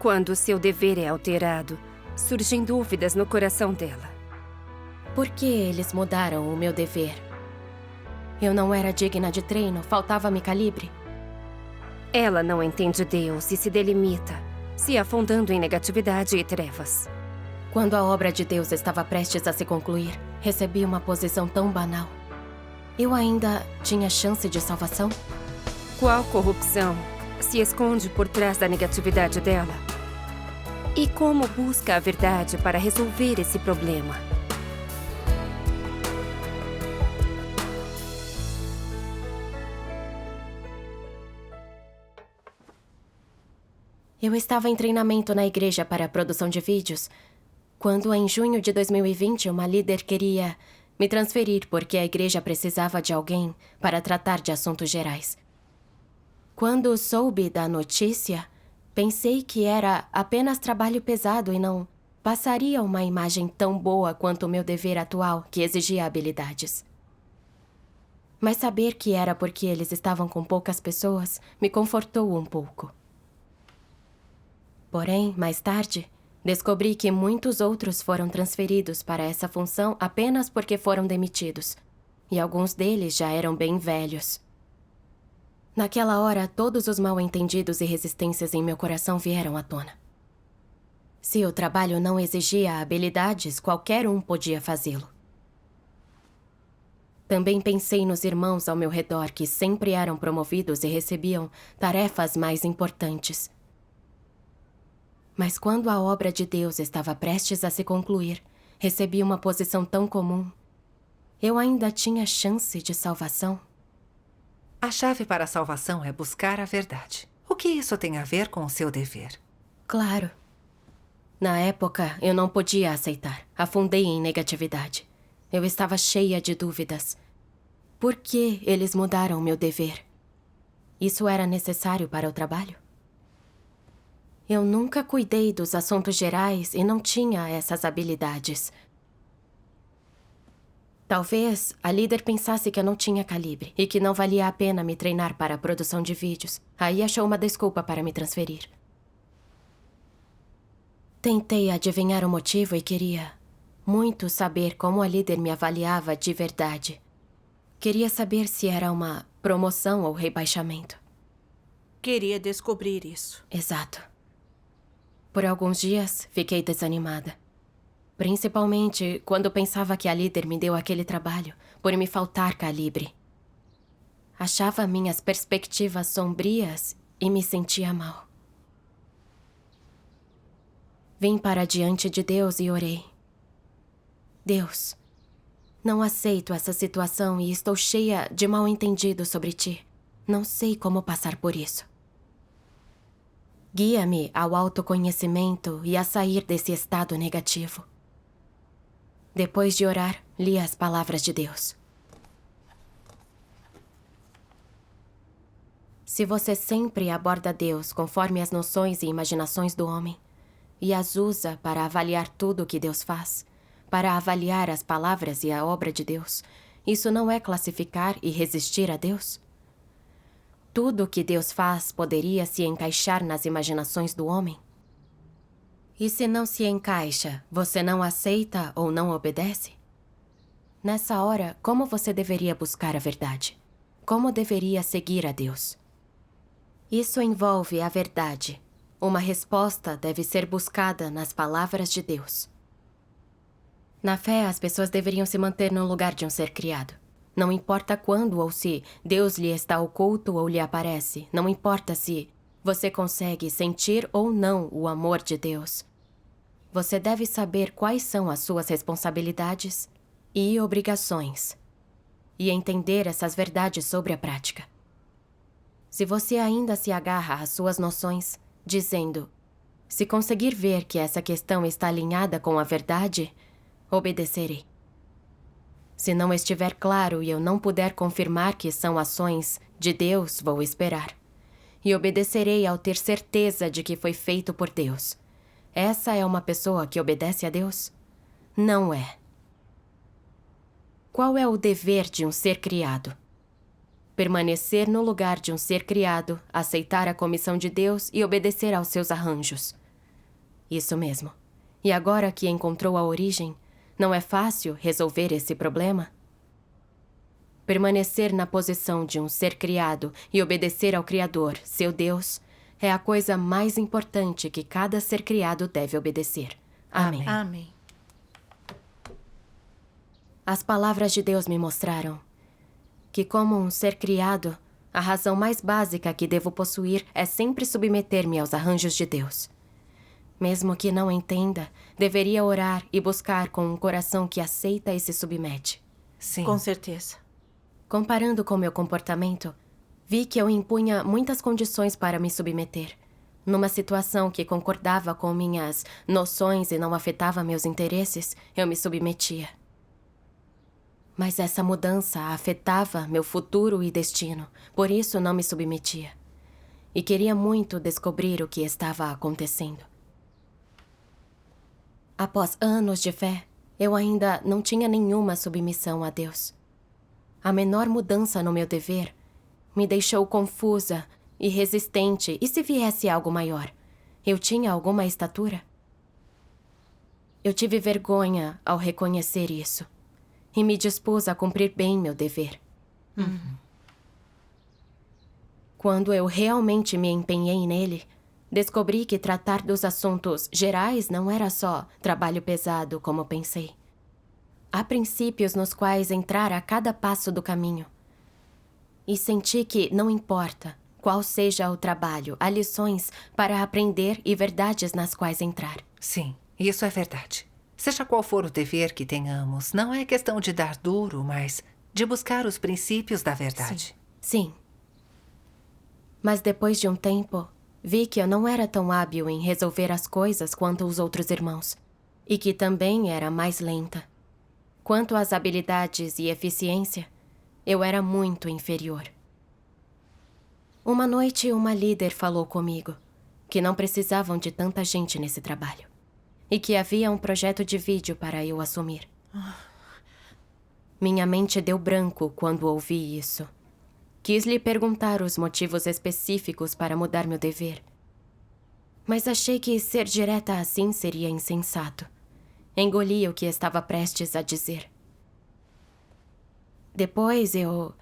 Quando seu dever é alterado, surgem dúvidas no coração dela. Por que eles mudaram o meu dever? Eu não era digna de treino, faltava-me calibre. Ela não entende Deus e se delimita, se afundando em negatividade e trevas. Quando a obra de Deus estava prestes a se concluir, recebi uma posição tão banal. Eu ainda tinha chance de salvação? Qual corrupção se esconde por trás da negatividade dela? E como busca a verdade para resolver esse problema? Eu estava em treinamento na igreja para a produção de vídeos, quando em junho de 2020 uma líder queria me transferir porque a igreja precisava de alguém para tratar de assuntos gerais. Quando soube da notícia, pensei que era apenas trabalho pesado e não passaria uma imagem tão boa quanto o meu dever atual, que exigia habilidades. Mas saber que era porque eles estavam com poucas pessoas me confortou um pouco. Porém, mais tarde, descobri que muitos outros foram transferidos para essa função apenas porque foram demitidos, e alguns deles já eram bem velhos. Naquela hora, todos os mal-entendidos e resistências em meu coração vieram à tona. Se o trabalho não exigia habilidades, qualquer um podia fazê-lo. Também pensei nos irmãos ao meu redor que sempre eram promovidos e recebiam tarefas mais importantes. Mas quando a obra de Deus estava prestes a se concluir, recebi uma posição tão comum. Eu ainda tinha chance de salvação? A chave para a salvação é buscar a verdade. O que isso tem a ver com o seu dever? Claro. Na época, eu não podia aceitar. Afundei em negatividade. Eu estava cheia de dúvidas. Por que eles mudaram meu dever? Isso era necessário para o trabalho? Eu nunca cuidei dos assuntos gerais e não tinha essas habilidades. Talvez a líder pensasse que eu não tinha calibre e que não valia a pena me treinar para a produção de vídeos. Aí achou uma desculpa para me transferir. Tentei adivinhar o motivo e queria muito saber como a líder me avaliava de verdade. Queria saber se era uma promoção ou rebaixamento. Queria descobrir isso. Exato. Por alguns dias, fiquei desanimada. Principalmente quando pensava que a líder me deu aquele trabalho por me faltar calibre. Achava minhas perspectivas sombrias e me sentia mal. Vim para diante de Deus e orei. Deus, não aceito essa situação e estou cheia de mal-entendido sobre ti. Não sei como passar por isso. Guia-me ao autoconhecimento e a sair desse estado negativo. Depois de orar, li as palavras de Deus. Se você sempre aborda Deus conforme as noções e imaginações do homem, e as usa para avaliar tudo o que Deus faz, para avaliar as palavras e a obra de Deus, isso não é classificar e resistir a Deus? Tudo o que Deus faz poderia se encaixar nas imaginações do homem? E se não se encaixa, você não aceita ou não obedece? Nessa hora, como você deveria buscar a verdade? Como deveria seguir a Deus? Isso envolve a verdade. Uma resposta deve ser buscada nas palavras de Deus. Na fé, as pessoas deveriam se manter no lugar de um ser criado. Não importa quando ou se Deus lhe está oculto ou lhe aparece. Não importa se você consegue sentir ou não o amor de Deus. Você deve saber quais são as suas responsabilidades e obrigações. E entender essas verdades sobre a prática. Se você ainda se agarra às suas noções, dizendo, se conseguir ver que essa questão está alinhada com a verdade, obedecerei. Se não estiver claro e eu não puder confirmar que são ações de Deus, vou esperar. E obedecerei ao ter certeza de que foi feito por Deus. Essa é uma pessoa que obedece a Deus? Não é. Qual é o dever de um ser criado? Permanecer no lugar de um ser criado, aceitar a comissão de Deus e obedecer aos seus arranjos. Isso mesmo. E agora que encontrou a origem, não é fácil resolver esse problema? Permanecer na posição de um ser criado e obedecer ao Criador, seu Deus, é a coisa mais importante que cada ser criado deve obedecer. Amém. Amém. As palavras de Deus me mostraram que, como um ser criado, a razão mais básica que devo possuir é sempre submeter-me aos arranjos de Deus. Mesmo que não entenda, deveria orar e buscar com um coração que aceita e se submete. Sim. Com certeza. Comparando com meu comportamento, vi que eu impunha muitas condições para me submeter. Numa situação que concordava com minhas noções e não afetava meus interesses, eu me submetia. Mas essa mudança afetava meu futuro e destino, por isso não me submetia. E queria muito descobrir o que estava acontecendo. Após anos de fé, eu ainda não tinha nenhuma submissão a Deus. A menor mudança no meu dever me deixou confusa e resistente. E se viesse algo maior? Eu tinha alguma estatura? Eu tive vergonha ao reconhecer isso. E me dispus a cumprir bem meu dever. Quando eu realmente me empenhei nele, descobri que tratar dos assuntos gerais não era só trabalho pesado, como pensei. Há princípios nos quais entrar a cada passo do caminho. E senti que não importa qual seja o trabalho, há lições para aprender e verdades nas quais entrar. Sim, isso é verdade. Seja qual for o dever que tenhamos, não é questão de dar duro, mas de buscar os princípios da verdade. Sim. Mas depois de um tempo, vi que eu não era tão hábil em resolver as coisas quanto os outros irmãos. E que também era mais lenta. Quanto às habilidades e eficiência, eu era muito inferior. Uma noite, uma líder falou comigo que não precisavam de tanta gente nesse trabalho. E que havia um projeto de vídeo para eu assumir. Minha mente deu branco quando ouvi isso. Quis lhe perguntar os motivos específicos para mudar meu dever. Mas achei que ser direta assim seria insensato. Engoli o que estava prestes a dizer. Depois eu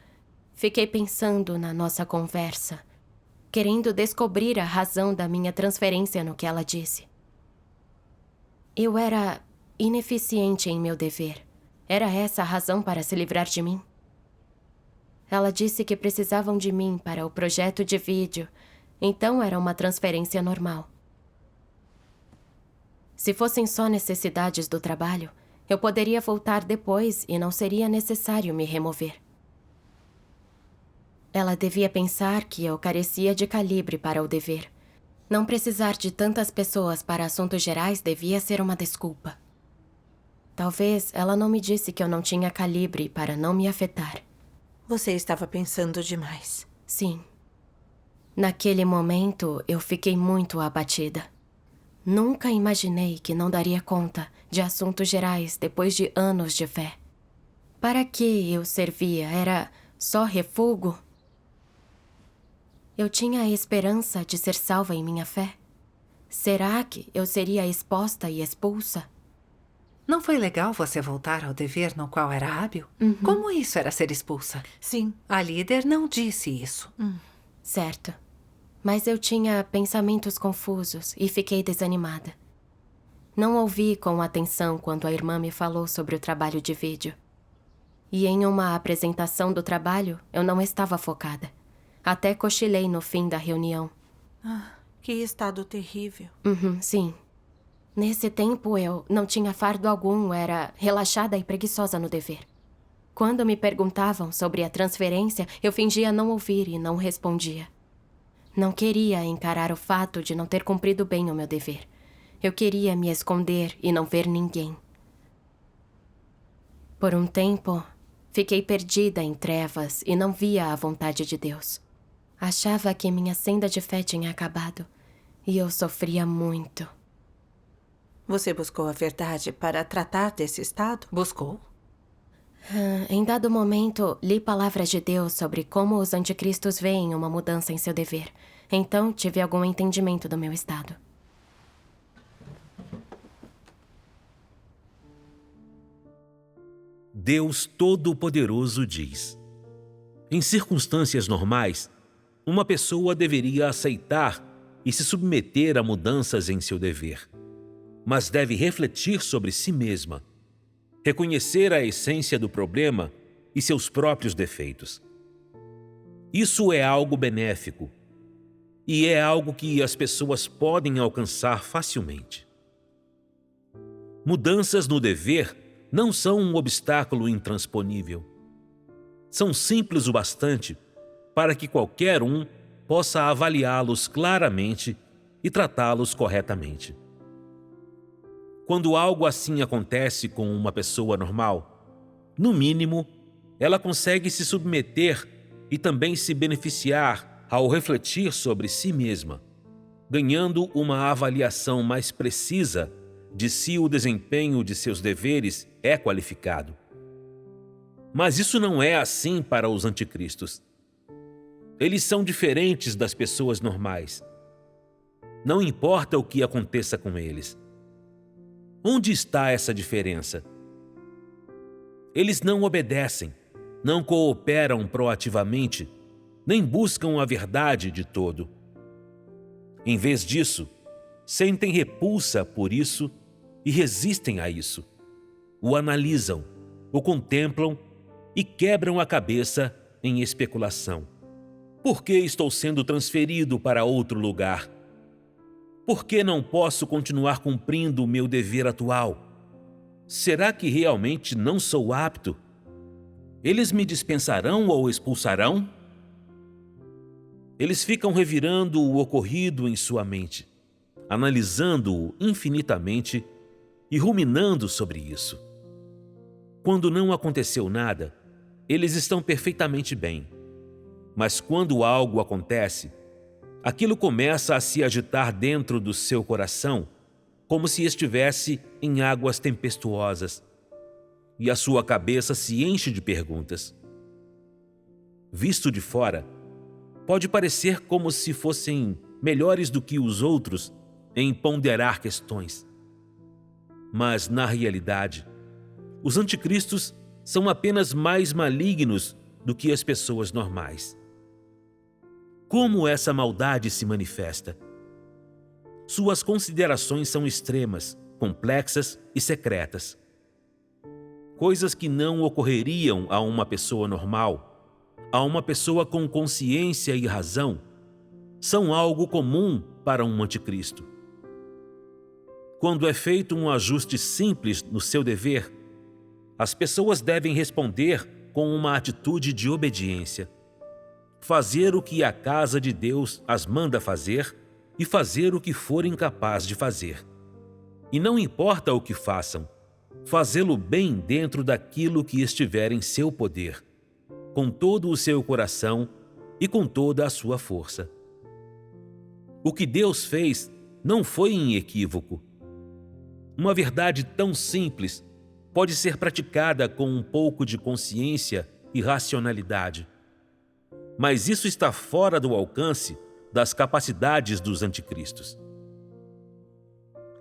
fiquei pensando na nossa conversa, querendo descobrir a razão da minha transferência no que ela disse. Eu era ineficiente em meu dever. Era essa a razão para se livrar de mim? Ela disse que precisavam de mim para o projeto de vídeo, então era uma transferência normal. Se fossem só necessidades do trabalho, eu poderia voltar depois e não seria necessário me remover. Ela devia pensar que eu carecia de calibre para o dever. Não precisar de tantas pessoas para assuntos gerais devia ser uma desculpa. Talvez ela não me disse que eu não tinha calibre para não me afetar. Você estava pensando demais. Sim. Naquele momento, eu fiquei muito abatida. Nunca imaginei que não daria conta de assuntos gerais depois de anos de fé. Para que eu servia? Era só refúgio? Eu tinha a esperança de ser salva em minha fé? Será que eu seria exposta e expulsa? Não foi legal você voltar ao dever no qual era hábil? Como isso era ser expulsa? Sim. A líder não disse isso. Certo. Mas eu tinha pensamentos confusos e fiquei desanimada. Não ouvi com atenção quando a irmã me falou sobre o trabalho de vídeo. E em uma apresentação do trabalho, eu não estava focada. Até cochilei no fim da reunião. Que estado terrível. Sim. Nesse tempo, eu não tinha fardo algum, era relaxada e preguiçosa no dever. Quando me perguntavam sobre a transferência, eu fingia não ouvir e não respondia. Não queria encarar o fato de não ter cumprido bem o meu dever. Eu queria me esconder e não ver ninguém. Por um tempo, fiquei perdida em trevas e não via a vontade de Deus. Achava que minha senda de fé tinha acabado e eu sofria muito. Você buscou a verdade para tratar desse estado? Buscou? Em dado momento, li palavras de Deus sobre como os anticristos veem uma mudança em seu dever. Então, tive algum entendimento do meu estado. Deus Todo-Poderoso diz: em circunstâncias normais, uma pessoa deveria aceitar e se submeter a mudanças em seu dever, mas deve refletir sobre si mesma, reconhecer a essência do problema e seus próprios defeitos. Isso é algo benéfico e é algo que as pessoas podem alcançar facilmente. Mudanças no dever não são um obstáculo intransponível. São simples o bastante para que qualquer um possa avaliá-los claramente e tratá-los corretamente. Quando algo assim acontece com uma pessoa normal, no mínimo, ela consegue se submeter e também se beneficiar ao refletir sobre si mesma, ganhando uma avaliação mais precisa de se o desempenho de seus deveres é qualificado. Mas isso não é assim para os anticristos. Eles são diferentes das pessoas normais. Não importa o que aconteça com eles. Onde está essa diferença? Eles não obedecem, não cooperam proativamente, nem buscam a verdade de todo. Em vez disso, sentem repulsa por isso e resistem a isso. O analisam, o contemplam e quebram a cabeça em especulação. Por que estou sendo transferido para outro lugar? Por que não posso continuar cumprindo o meu dever atual? Será que realmente não sou apto? Eles me dispensarão ou expulsarão? Eles ficam revirando o ocorrido em sua mente, analisando-o infinitamente e ruminando sobre isso. Quando não aconteceu nada, eles estão perfeitamente bem. Mas quando algo acontece, aquilo começa a se agitar dentro do seu coração, como se estivesse em águas tempestuosas, e a sua cabeça se enche de perguntas. Visto de fora, pode parecer como se fossem melhores do que os outros em ponderar questões. Mas, na realidade, os anticristos são apenas mais malignos do que as pessoas normais. Como essa maldade se manifesta? Suas considerações são extremas, complexas e secretas. Coisas que não ocorreriam a uma pessoa normal, a uma pessoa com consciência e razão, são algo comum para um anticristo. Quando é feito um ajuste simples no seu dever, as pessoas devem responder com uma atitude de obediência. Fazer o que a casa de Deus as manda fazer e fazer o que forem capazes de fazer. E não importa o que façam, fazê-lo bem dentro daquilo que estiver em seu poder, com todo o seu coração e com toda a sua força. O que Deus fez não foi em equívoco. Uma verdade tão simples pode ser praticada com um pouco de consciência e racionalidade. Mas isso está fora do alcance das capacidades dos anticristos.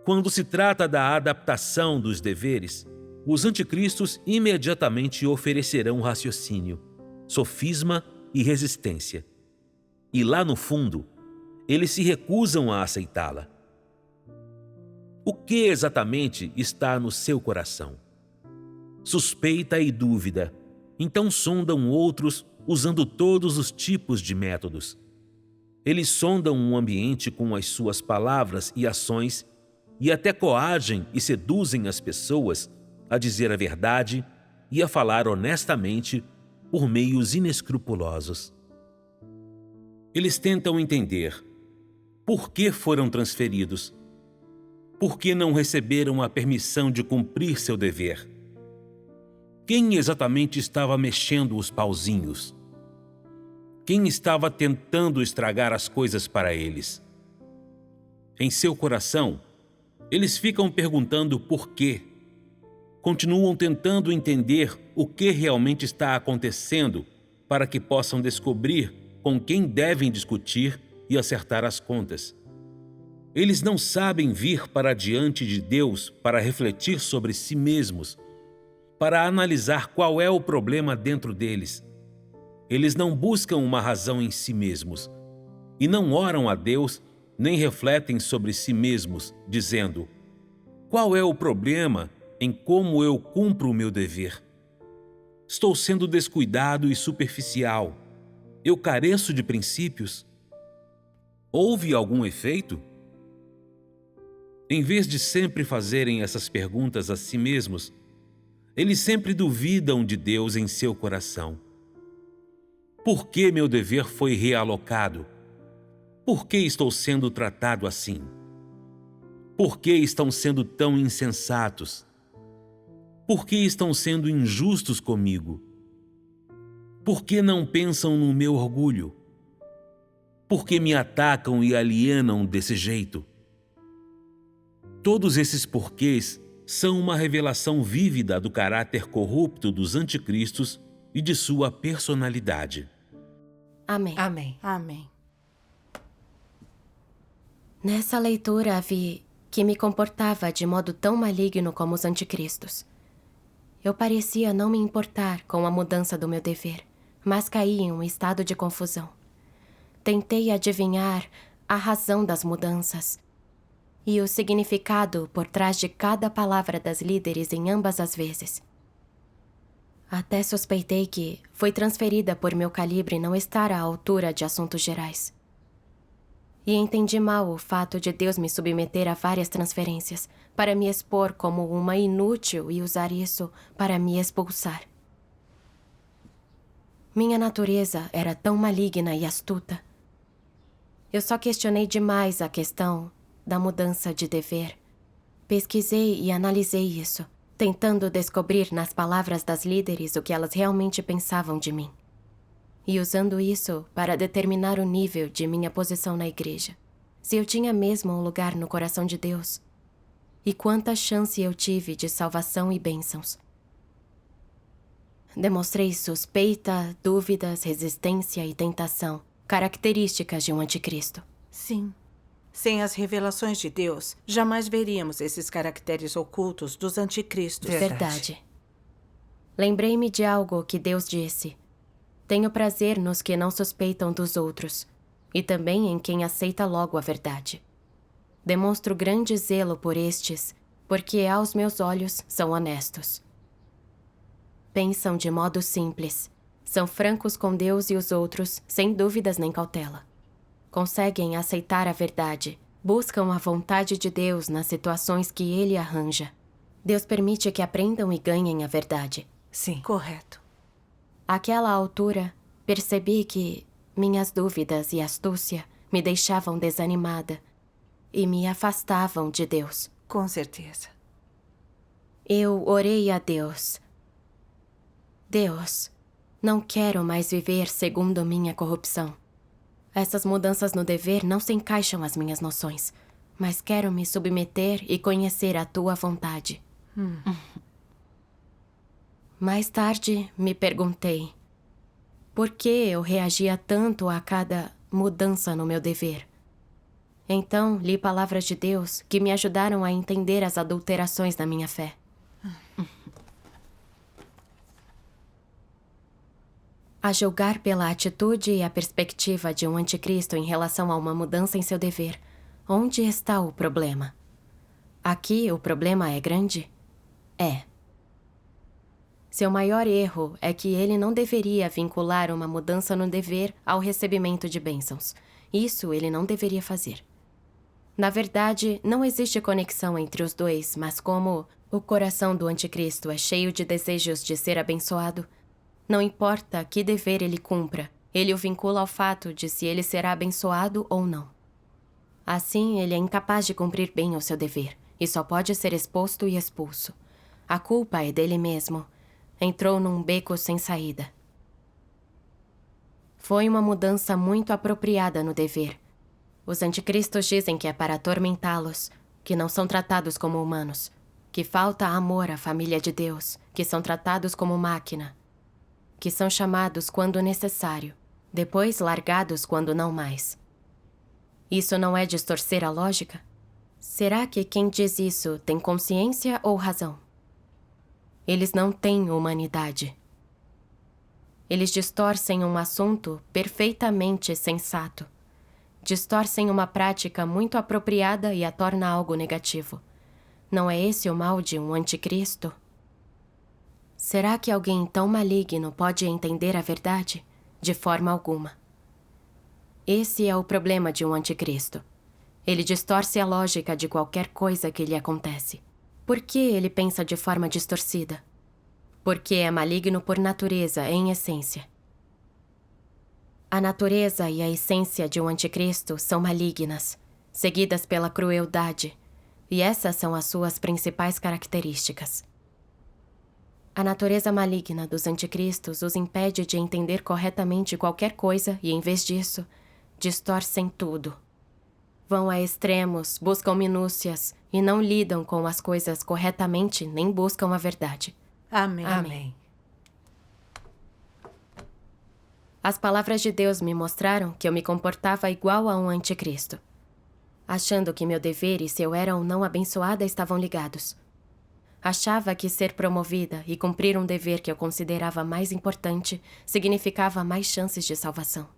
Quando se trata da adaptação dos deveres, os anticristos imediatamente oferecerão raciocínio, sofisma e resistência. E lá no fundo, eles se recusam a aceitá-la. O que exatamente está no seu coração? Suspeita e dúvida, então sondam outros usando todos os tipos de métodos. Eles sondam um ambiente com as suas palavras e ações e até coagem e seduzem as pessoas a dizer a verdade e a falar honestamente por meios inescrupulosos. Eles tentam entender por que foram transferidos, por que não receberam a permissão de cumprir seu dever. Quem exatamente estava mexendo os pauzinhos? Quem estava tentando estragar as coisas para eles? Em seu coração, eles ficam perguntando por quê. Continuam tentando entender o que realmente está acontecendo para que possam descobrir com quem devem discutir e acertar as contas. Eles não sabem vir para diante de Deus para refletir sobre si mesmos, para analisar qual é o problema dentro deles. Eles não buscam uma razão em si mesmos e não oram a Deus nem refletem sobre si mesmos, dizendo: qual é o problema em como eu cumpro o meu dever? Estou sendo descuidado e superficial. Eu careço de princípios? Houve algum efeito? Em vez de sempre fazerem essas perguntas a si mesmos, eles sempre duvidam de Deus em seu coração. Por que meu dever foi realocado? Por que estou sendo tratado assim? Por que estão sendo tão insensatos? Por que estão sendo injustos comigo? Por que não pensam no meu orgulho? Por que me atacam e alienam desse jeito? Todos esses porquês são uma revelação vívida do caráter corrupto dos anticristos e de sua personalidade. Amém. Amém. Amém. Nessa leitura vi que me comportava de modo tão maligno como os anticristos. Eu parecia não me importar com a mudança do meu dever, mas caí em um estado de confusão. Tentei adivinhar a razão das mudanças e o significado por trás de cada palavra das líderes em ambas as vezes. Até suspeitei que foi transferida por meu calibre não estar à altura de assuntos gerais. E entendi mal o fato de Deus me submeter a várias transferências para me expor como uma inútil e usar isso para me expulsar. Minha natureza era tão maligna e astuta. Eu só questionei demais a questão da mudança de dever. Pesquisei e analisei isso, tentando descobrir nas palavras das líderes o que elas realmente pensavam de mim. E usando isso para determinar o nível de minha posição na igreja. Se eu tinha mesmo um lugar no coração de Deus. E quanta chance eu tive de salvação e bênçãos. Demonstrei suspeita, dúvidas, resistência e tentação, características de um anticristo. Sim. Sem as revelações de Deus, jamais veríamos esses caracteres ocultos dos anticristos. Verdade. Lembrei-me de algo que Deus disse. Tenho prazer nos que não suspeitam dos outros, e também em quem aceita logo a verdade. Demonstro grande zelo por estes, porque aos meus olhos são honestos. Pensam de modo simples, são francos com Deus e os outros, sem dúvidas nem cautela. Conseguem aceitar a verdade, buscam a vontade de Deus nas situações que Ele arranja. Deus permite que aprendam e ganhem a verdade. Sim. Correto. Àquela altura, percebi que minhas dúvidas e astúcia me deixavam desanimada e me afastavam de Deus. Com certeza. Eu orei a Deus. Deus, não quero mais viver segundo minha corrupção. Essas mudanças no dever não se encaixam às minhas noções, mas quero me submeter e conhecer a tua vontade. Mais tarde, me perguntei por que eu reagia tanto a cada mudança no meu dever. Então, li palavras de Deus que me ajudaram a entender as adulterações da minha fé. A julgar pela atitude e a perspectiva de um anticristo em relação a uma mudança em seu dever, onde está o problema? Aqui o problema é grande? É. Seu maior erro é que ele não deveria vincular uma mudança no dever ao recebimento de bênçãos. Isso ele não deveria fazer. Na verdade, não existe conexão entre os dois, mas como o coração do anticristo é cheio de desejos de ser abençoado, não importa que dever ele cumpra, ele o vincula ao fato de se ele será abençoado ou não. Assim, ele é incapaz de cumprir bem o seu dever, e só pode ser exposto e expulso. A culpa é dele mesmo. Entrou num beco sem saída. Foi uma mudança muito apropriada no dever. Os anticristos dizem que é para atormentá-los, que não são tratados como humanos, que falta amor à família de Deus, que são tratados como máquina, que são chamados quando necessário, depois largados quando não mais. Isso não é distorcer a lógica? Será que quem diz isso tem consciência ou razão? Eles não têm humanidade. Eles distorcem um assunto perfeitamente sensato. Distorcem uma prática muito apropriada e a torna algo negativo. Não é esse o mal de um anticristo? Será que alguém tão maligno pode entender a verdade? De forma alguma. Esse é o problema de um anticristo. Ele distorce a lógica de qualquer coisa que lhe acontece. Por que ele pensa de forma distorcida? Porque é maligno por natureza, em essência. A natureza e a essência de um anticristo são malignas, seguidas pela crueldade, e essas são as suas principais características. A natureza maligna dos anticristos os impede de entender corretamente qualquer coisa e, em vez disso, distorcem tudo. Vão a extremos, buscam minúcias e não lidam com as coisas corretamente nem buscam a verdade. Amém. Amém. As palavras de Deus me mostraram que eu me comportava igual a um anticristo, achando que meu dever e se eu era ou não abençoada estavam ligados. Achava que ser promovida e cumprir um dever que eu considerava mais importante significava mais chances de salvação.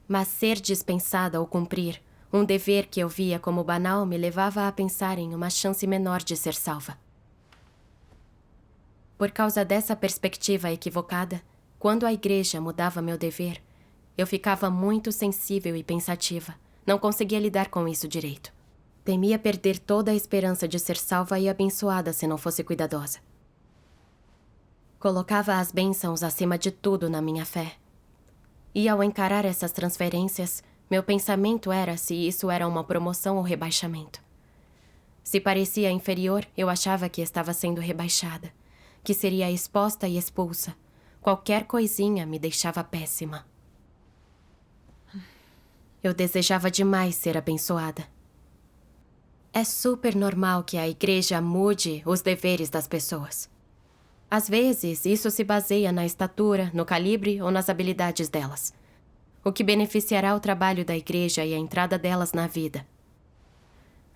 Mas ser dispensada ou cumprir um dever que eu via como banal me levava a pensar em uma chance menor de ser salva. Por causa dessa perspectiva equivocada, quando a igreja mudava meu dever, eu ficava muito sensível e pensativa. Não conseguia lidar com isso direito. Temia perder toda a esperança de ser salva e abençoada se não fosse cuidadosa. Colocava as bênçãos acima de tudo na minha fé. E ao encarar essas transferências, meu pensamento era se isso era uma promoção ou rebaixamento. Se parecia inferior, eu achava que estava sendo rebaixada, que seria exposta e expulsa. Qualquer coisinha me deixava péssima. Eu desejava demais ser abençoada. É super normal que a igreja mude os deveres das pessoas. Às vezes, isso se baseia na estatura, no calibre ou nas habilidades delas, o que beneficiará o trabalho da igreja e a entrada delas na vida.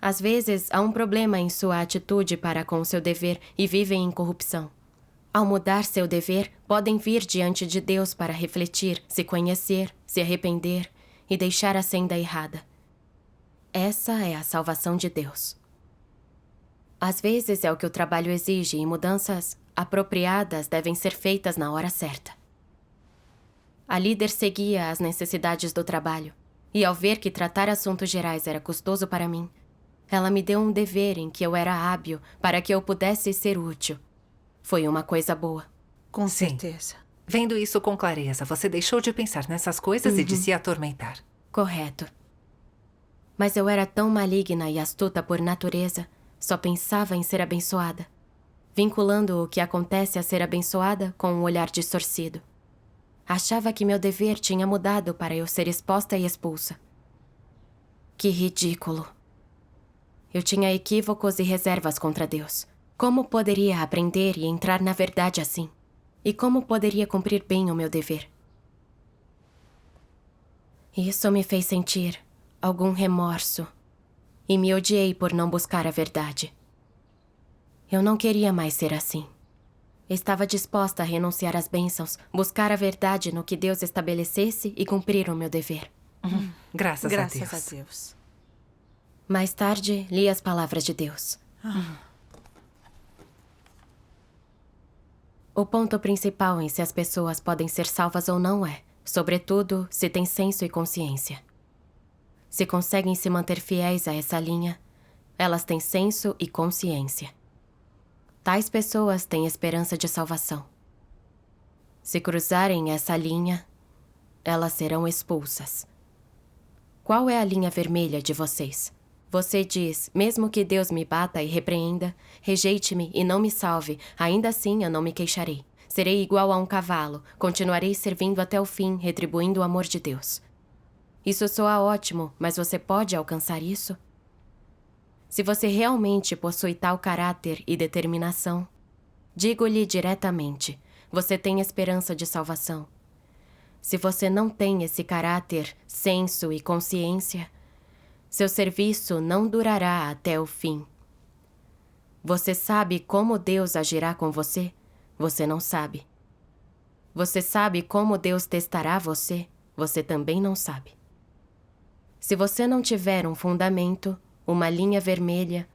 Às vezes, há um problema em sua atitude para com seu dever e vivem em corrupção. Ao mudar seu dever, podem vir diante de Deus para refletir, se conhecer, se arrepender e deixar a senda errada. Essa é a salvação de Deus. Às vezes é o que o trabalho exige e mudanças apropriadas devem ser feitas na hora certa. A líder seguia as necessidades do trabalho e, ao ver que tratar assuntos gerais era custoso para mim, ela me deu um dever em que eu era hábil para que eu pudesse ser útil. Foi uma coisa boa. Com Sim. certeza. Vendo isso com clareza, você deixou de pensar nessas coisas e de se atormentar. Correto. Mas eu era tão maligna e astuta por natureza, só pensava em ser abençoada, vinculando o que acontece a ser abençoada com um olhar distorcido. Achava que meu dever tinha mudado para eu ser exposta e expulsa. Que ridículo. Eu tinha equívocos e reservas contra Deus. Como poderia aprender e entrar na verdade assim? E como poderia cumprir bem o meu dever? Isso me fez sentir algum remorso e me odiei por não buscar a verdade. Eu não queria mais ser assim. Estava disposta a renunciar às bênçãos, buscar a verdade no que Deus estabelecesse e cumprir o meu dever. Graças a Deus. Graças a Deus. Mais tarde, li as palavras de Deus. O ponto principal em se as pessoas podem ser salvas ou não é, sobretudo, se têm senso e consciência. Se conseguem se manter fiéis a essa linha, elas têm senso e consciência. Tais pessoas têm esperança de salvação. Se cruzarem essa linha, elas serão expulsas. Qual é a linha vermelha de vocês? Você diz, mesmo que Deus me bata e repreenda, rejeite-me e não me salve, ainda assim eu não me queixarei. Serei igual a um cavalo, continuarei servindo até o fim, retribuindo o amor de Deus. Isso soa ótimo, mas você pode alcançar isso? Se você realmente possui tal caráter e determinação, digo-lhe diretamente, você tem esperança de salvação. Se você não tem esse caráter, senso e consciência, seu serviço não durará até o fim. Você sabe como Deus agirá com você? Você não sabe. Você sabe como Deus testará você? Você também não sabe. Se você não tiver um fundamento, uma linha vermelha,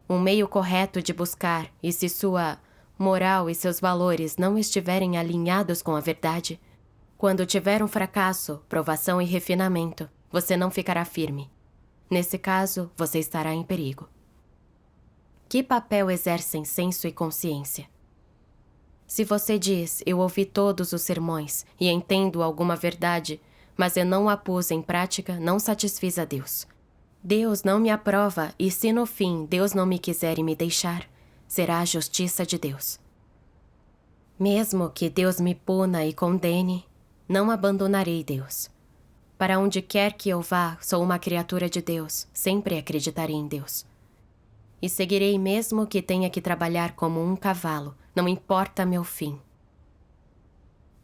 um meio correto de buscar, e se sua moral e seus valores não estiverem alinhados com a verdade, quando tiver um fracasso, provação e refinamento, você não ficará firme. Nesse caso, você estará em perigo. Que papel exercem senso e consciência? Se você diz, eu ouvi todos os sermões e entendo alguma verdade, mas eu não a pus em prática, não satisfiz a Deus. Deus não me aprova e se no fim Deus não me quiser e me deixar, será a justiça de Deus. Mesmo que Deus me puna e condene, não abandonarei Deus. Para onde quer que eu vá, sou uma criatura de Deus, sempre acreditarei em Deus. E seguirei mesmo que tenha que trabalhar como um cavalo, não importa meu fim.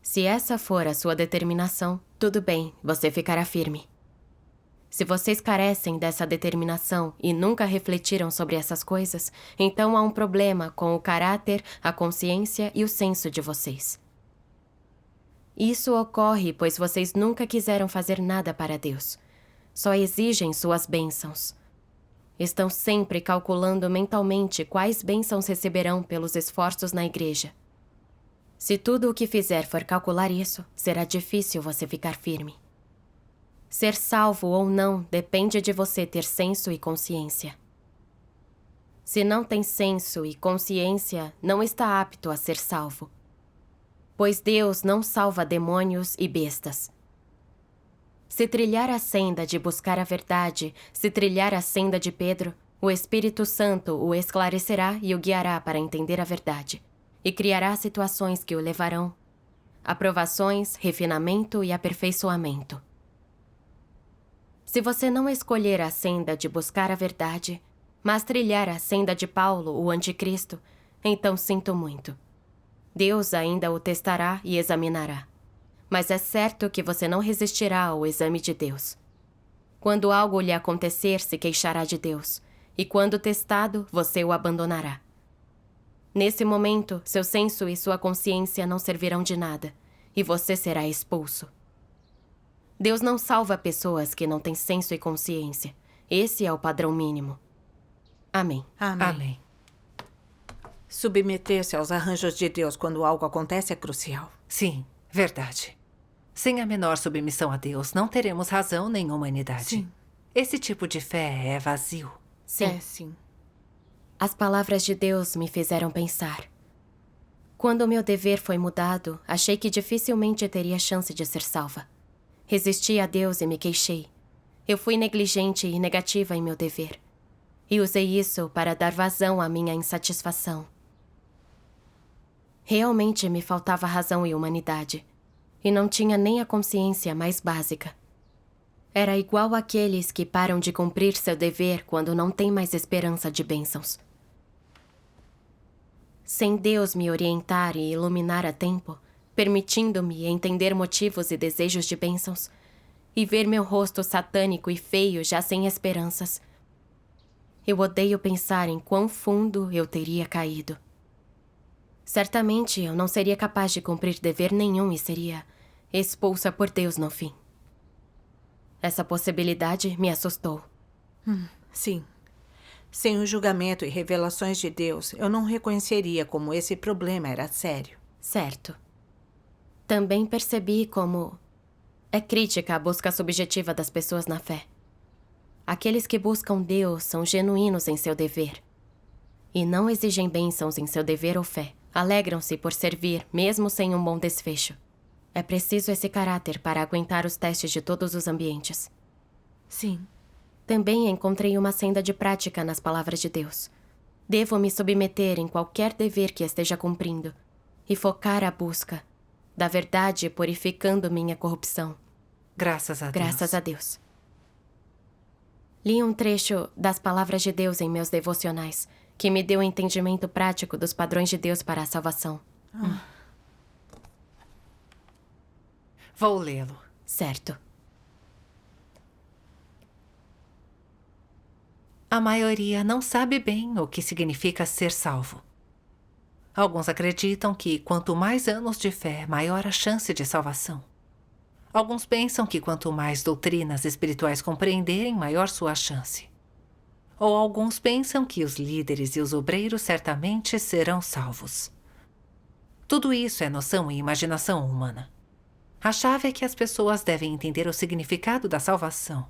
Se essa for a sua determinação, tudo bem, você ficará firme. Se vocês carecem dessa determinação e nunca refletiram sobre essas coisas, então há um problema com o caráter, a consciência e o senso de vocês. Isso ocorre pois vocês nunca quiseram fazer nada para Deus. Só exigem suas bênçãos. Estão sempre calculando mentalmente quais bênçãos receberão pelos esforços na igreja. Se tudo o que fizer for calcular isso, será difícil você ficar firme. Ser salvo ou não depende de você ter senso e consciência. Se não tem senso e consciência, não está apto a ser salvo. Pois Deus não salva demônios e bestas. Se trilhar a senda de buscar a verdade, se trilhar a senda de Pedro, o Espírito Santo o esclarecerá e o guiará para entender a verdade, e criará situações que o levarão a provações, refinamento e aperfeiçoamento. Se você não escolher a senda de buscar a verdade, mas trilhar a senda de Paulo, o anticristo, então sinto muito. Deus ainda o testará e examinará. Mas é certo que você não resistirá ao exame de Deus. Quando algo lhe acontecer, se queixará de Deus, e quando testado, você o abandonará. Nesse momento, seu senso e sua consciência não servirão de nada, e você será expulso. Deus não salva pessoas que não têm senso e consciência. Esse é o padrão mínimo. Amém. Amém. Amém. Submeter-se aos arranjos de Deus quando algo acontece é crucial. Sim, verdade. Sem a menor submissão a Deus, não teremos razão nem humanidade. Sim. Esse tipo de fé é vazio. Sim. Sim. As palavras de Deus me fizeram pensar. Quando o meu dever foi mudado, achei que dificilmente teria chance de ser salva. Resisti a Deus e me queixei. Eu fui negligente e negativa em meu dever. E usei isso para dar vazão à minha insatisfação. Realmente me faltava razão e humanidade. E não tinha nem a consciência mais básica. Era igual àqueles que param de cumprir seu dever quando não têm mais esperança de bênçãos. Sem Deus me orientar e iluminar a tempo, permitindo-me entender motivos e desejos de bênçãos, e ver meu rosto satânico e feio já sem esperanças, eu odeio pensar em quão fundo eu teria caído. Certamente eu não seria capaz de cumprir dever nenhum e seria expulsa por Deus no fim. Essa possibilidade me assustou. Sim. Sem o julgamento e revelações de Deus, eu não reconheceria como esse problema era sério. Certo. Também percebi como é crítica a busca subjetiva das pessoas na fé. Aqueles que buscam Deus são genuínos em seu dever. E não exigem bênçãos em seu dever ou fé. Alegram-se por servir, mesmo sem um bom desfecho. É preciso esse caráter para aguentar os testes de todos os ambientes. Sim. Também encontrei uma senda de prática nas palavras de Deus. Devo me submeter em qualquer dever que esteja cumprindo e focar a busca da verdade, purificando minha corrupção. Graças a Deus. Graças a Deus. Li um trecho das palavras de Deus em meus devocionais, que me deu um entendimento prático dos padrões de Deus para a salvação. Vou lê-lo. Certo. a maioria não sabe bem o que significa ser salvo. Alguns acreditam que quanto mais anos de fé, maior a chance de salvação. Alguns pensam que quanto mais doutrinas espirituais compreenderem, maior sua chance. Ou alguns pensam que os líderes e os obreiros certamente serão salvos. Tudo isso é noção e imaginação humana. A chave é que as pessoas devem entender o significado da salvação.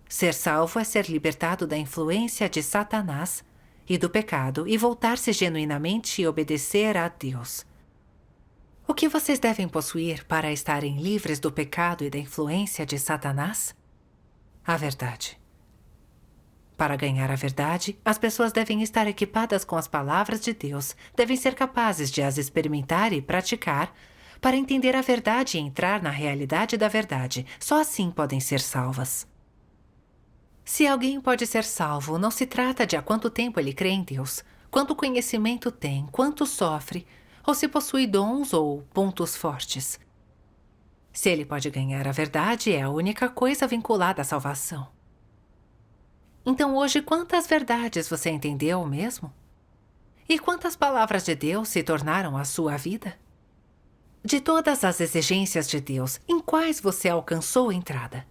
Ser salvo é ser libertado da influência de Satanás e do pecado e voltar-se genuinamente e obedecer a Deus. O que vocês devem possuir para estarem livres do pecado e da influência de Satanás? A verdade. Para ganhar a verdade, as pessoas devem estar equipadas com as palavras de Deus, devem ser capazes de as experimentar e praticar, para entender a verdade e entrar na realidade da verdade. Só assim podem ser salvas. Se alguém pode ser salvo, não se trata de há quanto tempo ele crê em Deus, quanto conhecimento tem, quanto sofre, ou se possui dons ou pontos fortes. Se ele pode ganhar a verdade, é a única coisa vinculada à salvação. Então hoje, quantas verdades você entendeu mesmo? E quantas palavras de Deus se tornaram a sua vida? De todas as exigências de Deus, em quais você alcançou entrada?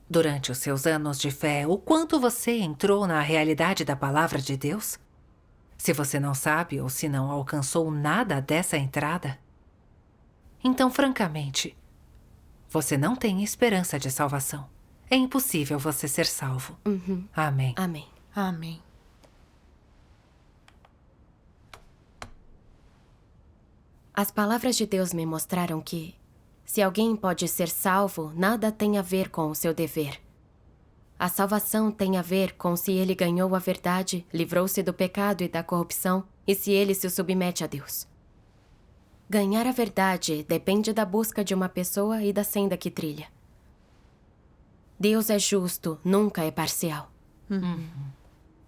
Durante os seus anos de fé, o quanto você entrou na realidade da palavra de Deus? Se você não sabe ou se não alcançou nada dessa entrada, então, francamente, você não tem esperança de salvação. É impossível você ser salvo. Amém. Amém. Amém. As palavras de Deus me mostraram que, se alguém pode ser salvo, nada tem a ver com o seu dever. A salvação tem a ver com se ele ganhou a verdade, livrou-se do pecado e da corrupção, e se ele se submete a Deus. Ganhar a verdade depende da busca de uma pessoa e da senda que trilha. Deus é justo, nunca é parcial.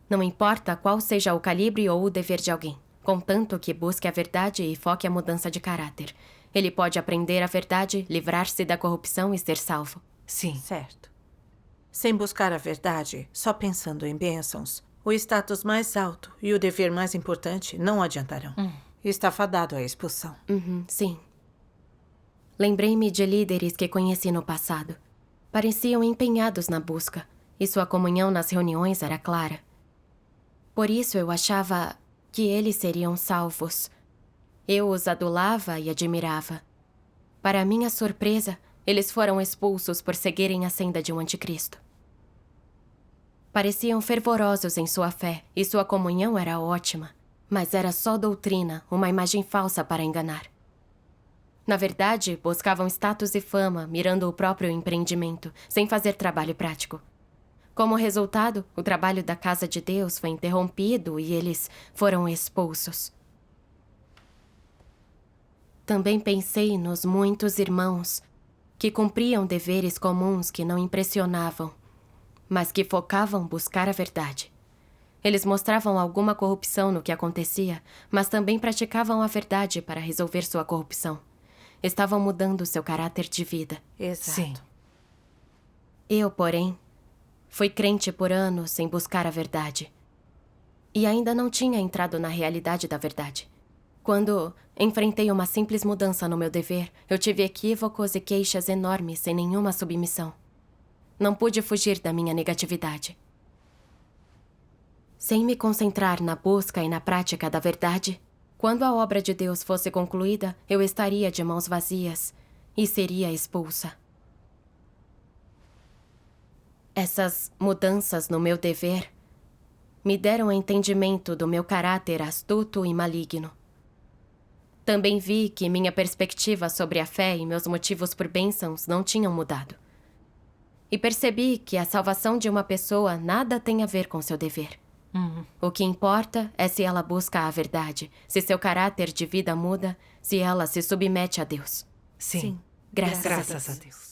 Não importa qual seja o calibre ou o dever de alguém, contanto que busque a verdade e foque a mudança de caráter. Ele pode aprender a verdade, livrar-se da corrupção e ser salvo. Sim. Certo. Sem buscar a verdade, só pensando em bênçãos, o status mais alto e o dever mais importante não adiantarão. Está fadado à expulsão. Sim. Lembrei-me de líderes que conheci no passado. Pareciam empenhados na busca, e sua comunhão nas reuniões era clara. Por isso eu achava que eles seriam salvos. Eu os adulava e admirava. Para minha surpresa, eles foram expulsos por seguirem a senda de um anticristo. Pareciam fervorosos em sua fé, e sua comunhão era ótima, mas era só doutrina, uma imagem falsa para enganar. Na verdade, buscavam status e fama, mirando o próprio empreendimento, sem fazer trabalho prático. Como resultado, o trabalho da Casa de Deus foi interrompido e eles foram expulsos. Também pensei nos muitos irmãos que cumpriam deveres comuns que não impressionavam, mas que focavam buscar a verdade. Eles mostravam alguma corrupção no que acontecia, mas também praticavam a verdade para resolver sua corrupção. Estavam mudando seu caráter de vida. Exato. Sim. Eu, porém, fui crente por anos sem buscar a verdade. E ainda não tinha entrado na realidade da verdade. Quando enfrentei uma simples mudança no meu dever, eu tive equívocos e queixas enormes sem nenhuma submissão. Não pude fugir da minha negatividade. Sem me concentrar na busca e na prática da verdade, quando a obra de Deus fosse concluída, eu estaria de mãos vazias e seria expulsa. Essas mudanças no meu dever me deram entendimento do meu caráter astuto e maligno. Também vi que minha perspectiva sobre a fé e meus motivos por bênçãos não tinham mudado. E percebi que a salvação de uma pessoa nada tem a ver com seu dever. O que importa é se ela busca a verdade, se seu caráter de vida muda, se ela se submete a Deus. Sim. Graças a Graças Deus. a Deus.